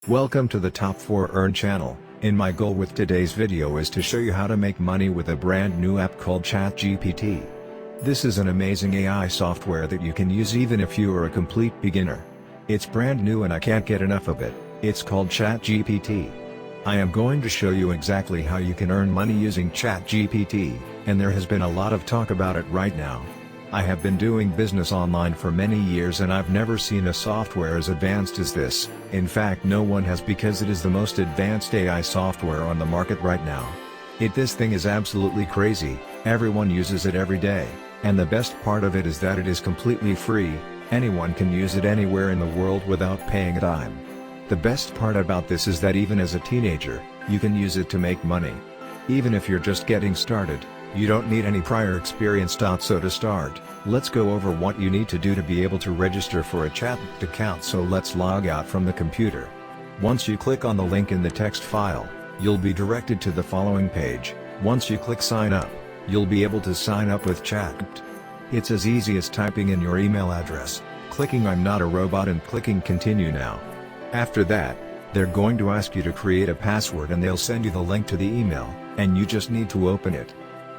Welcome to the Top 4 Earn channel, and my goal with today's video is to show you how to make money with a brand new app called Chatgpt. This is an amazing AI software that you can use even if you are a complete beginner. It's brand new and I can't get enough of it. It's called Chatgpt. I am going to show you exactly how you can earn money using Chatgpt, and there has been a lot of talk about it right now. I have been doing business online for many years and I've never seen a software as advanced as this. In fact, no one has, because it is the most advanced AI software on the market right now. This thing is absolutely crazy. Everyone uses it every day, and the best part of it is that it is completely free. Anyone can use it anywhere in the world without paying a dime. The best part about this is that even as a teenager, you can use it to make money. Even if you're just getting started, you don't need any prior experience. So to start, let's go over what you need to do to be able to register for a Chatgpt account. So let's log out from the computer. Once you click on the link in the text file, you'll be directed to the following page. Once you click sign up, you'll be able to sign up with Chatgpt. It's as easy as typing in your email address, clicking I'm not a robot and clicking continue now. After that, they're going to ask you to create a password and they'll send you the link to the email, and you just need to open it.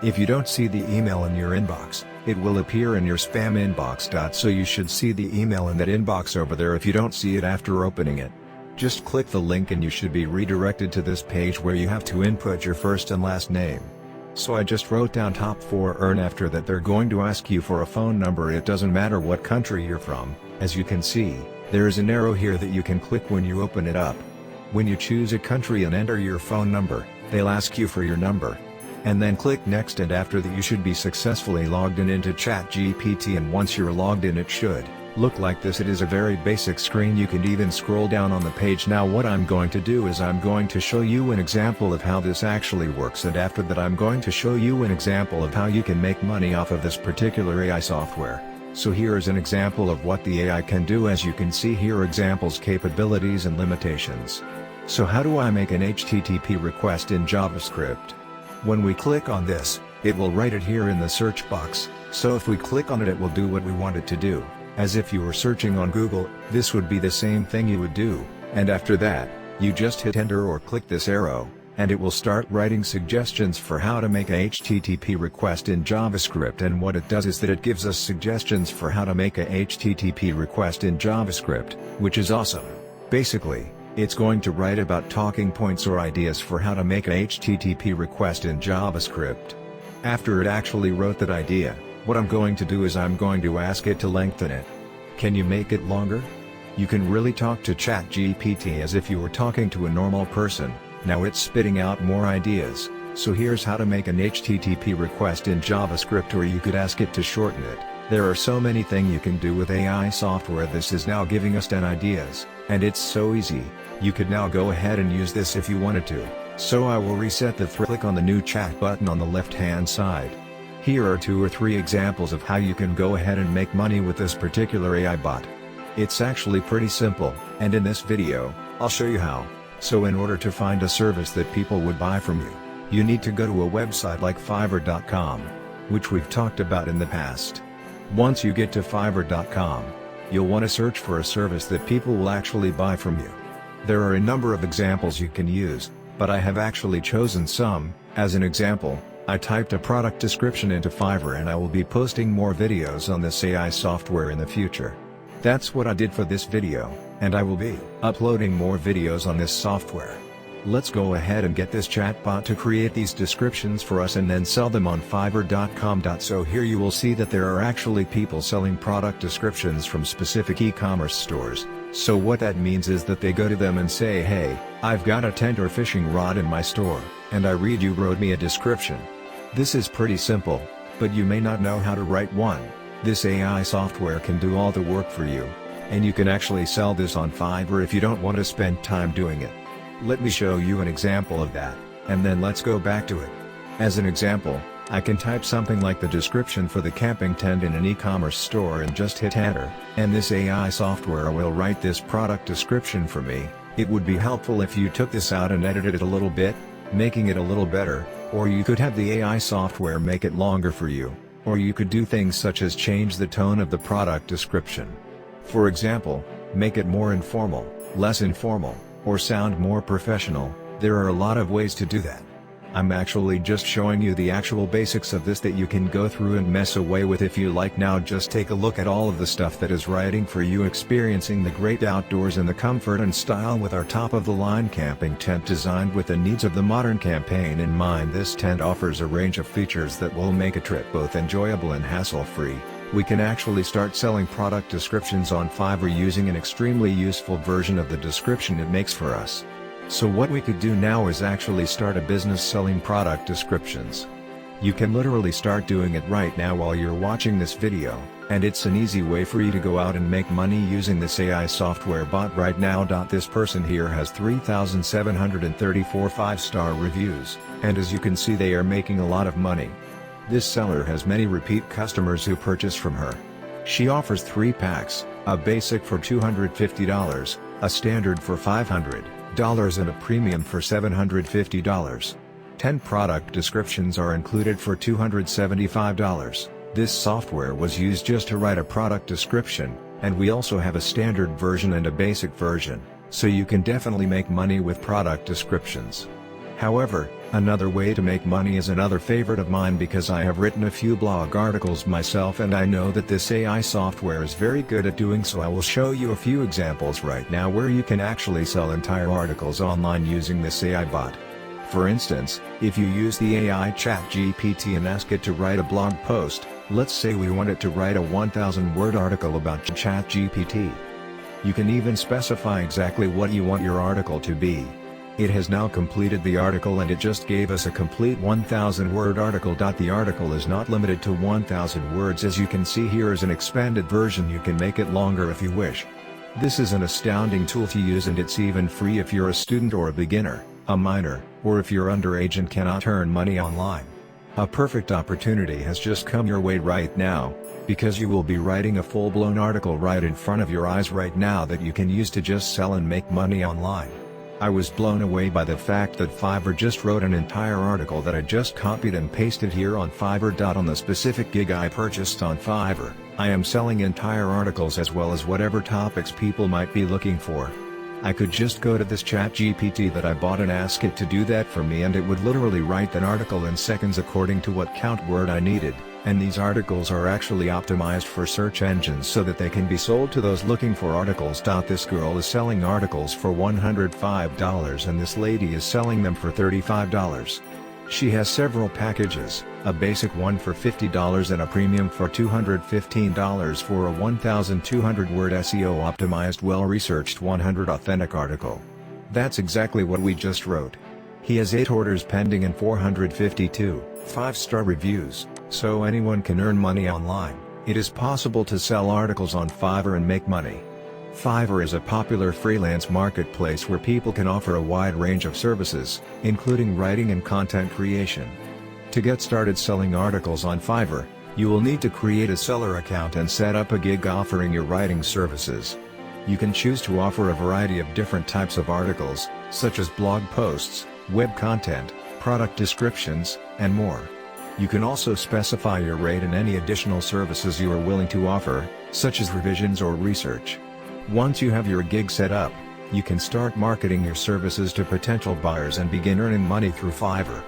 If you don't see the email in your inbox, it will appear in your spam inbox. So you should see the email in that inbox over there if you don't see it after opening it. Just click the link and you should be redirected to this page where you have to input your first and last name. So I just wrote down Top 4 Earn. After that they're going to ask you for a phone number. It doesn't matter what country you're from. As you can see, there is an arrow here that you can click when you open it up. When you choose a country and enter your phone number, they'll ask you for your number. And then click next, and after that you should be successfully logged in into Chatgpt, and once you're logged in it should look like this. It is a very basic screen. You can even scroll down on the page. Now what I'm going to do is I'm going to show you an example of how this actually works, and after that I'm going to show you an example of how you can make money off of this particular AI software. So here is an example of what the AI can do. As you can see here, examples, capabilities and limitations. So how do I make an HTTP request in JavaScript? When we click on this, it will write it here in the search box, so if we click on it, it will do what we want it to do. As if you were searching on Google, this would be the same thing you would do, and after that, you just hit enter or click this arrow, and it will start writing suggestions for how to make a HTTP request in JavaScript. And what it does is that it gives us suggestions for how to make a HTTP request in JavaScript, which is awesome. Basically, it's going to write about talking points or ideas for how to make a HTTP request in JavaScript. After it actually wrote that idea, what I'm going to do is I'm going to ask it to lengthen it. Can you make it longer? You can really talk to Chatgpt as if you were talking to a normal person. Now it's spitting out more ideas. So here's how to make an HTTP request in JavaScript, or you could ask it to shorten it. There are so many things you can do with AI software. This is now giving us 10 ideas, and it's so easy. You could now go ahead and use this if you wanted to. So I will reset the thread. Click on the new chat button on the left hand side. Here are 2 or 3 examples of how you can go ahead and make money with this particular AI bot. It's actually pretty simple, and in this video, I'll show you how. So in order to find a service that people would buy from you, you need to go to a website like Fiverr.com, which we've talked about in the past. Once you get to Fiverr.com, you'll want to search for a service that people will actually buy from you. There are a number of examples you can use, but I have actually chosen some. As an example, I typed a product description into Fiverr, and I will be posting more videos on this AI software in the future. That's what I did for this video, and I will be uploading more videos on this software. Let's go ahead and get this chatbot to create these descriptions for us and then sell them on Fiverr.com. So here you will see that there are actually people selling product descriptions from specific e-commerce stores. So what that means is that they go to them and say, hey, I've got a tent or fishing rod in my store, and I read you wrote me a description. This is pretty simple, but you may not know how to write one. This AI software can do all the work for you, and you can actually sell this on Fiverr if you don't want to spend time doing it. Let me show you an example of that, and then let's go back to it. As an example, I can type something like the description for the camping tent in an e-commerce store and just hit enter, and this AI software will write this product description for me. It would be helpful if you took this out and edited it a little bit, making it a little better, or you could have the AI software make it longer for you, or you could do things such as change the tone of the product description. For example, make it more informal, less informal, or sound more professional, there are a lot of ways to do that. I'm actually just showing you the actual basics of this that you can go through and mess away with if you like. Now just take a look at all of the stuff that is writing for you, experiencing the great outdoors and the comfort and style with our top-of-the-line camping tent designed with the needs of the modern campaign in mind. This tent offers a range of features that will make a trip both enjoyable and hassle-free. We can actually start selling product descriptions on Fiverr using an extremely useful version of the description it makes for us. So what we could do now is actually start a business selling product descriptions. You can literally start doing it right now while you're watching this video, and it's an easy way for you to go out and make money using this AI software bot right now. This person here has 3,734 5-star reviews, and as you can see they are making a lot of money. This seller has many repeat customers who purchase from her. She offers 3 packs, a basic for $250, a standard for $500, and a premium for $750. 10 product descriptions are included for $275. This software was used just to write a product description, and we also have a standard version and a basic version, so you can definitely make money with product descriptions. However, another way to make money is another favorite of mine because I have written a few blog articles myself and I know that this AI software is very good at doing so. I will show you a few examples right now where you can actually sell entire articles online using this AI bot. For instance, if you use the AI Chatgpt and ask it to write a blog post, let's say we want it to write a 1,000-word article about Chatgpt. You can even specify exactly what you want your article to be. It has now completed the article and it just gave us a complete 1,000-word article. The article is not limited to 1,000 words, as you can see here is an expanded version. You can make it longer if you wish. This is an astounding tool to use and it's even free if you're a student or a beginner, a minor, or if you're underage and cannot earn money online. A perfect opportunity has just come your way right now, because you will be writing a full-blown article right in front of your eyes right now that you can use to just sell and make money online. I was blown away by the fact that Fiverr just wrote an entire article that I just copied and pasted here on Fiverr. On the specific gig I purchased on Fiverr, I am selling entire articles as well as whatever topics people might be looking for. I could just go to this Chatgpt that I bought and ask it to do that for me and it would literally write an article in seconds according to what count word I needed. And these articles are actually optimized for search engines so that they can be sold to those looking for articles. This girl is selling articles for $105 and this lady is selling them for $35. She has several packages, a basic one for $50 and a premium for $215 for a 1,200-word SEO optimized, well-researched 100 authentic article. That's exactly what we just wrote. He has 8 orders pending and 452 5-star reviews, so anyone can earn money online. It is possible to sell articles on Fiverr and make money. Fiverr is a popular freelance marketplace where people can offer a wide range of services, including writing and content creation. To get started selling articles on Fiverr, you will need to create a seller account and set up a gig offering your writing services. You can choose to offer a variety of different types of articles, such as blog posts, web content, product descriptions, and more. You can also specify your rate and any additional services you are willing to offer, such as revisions or research. Once you have your gig set up, you can start marketing your services to potential buyers and begin earning money through Fiverr.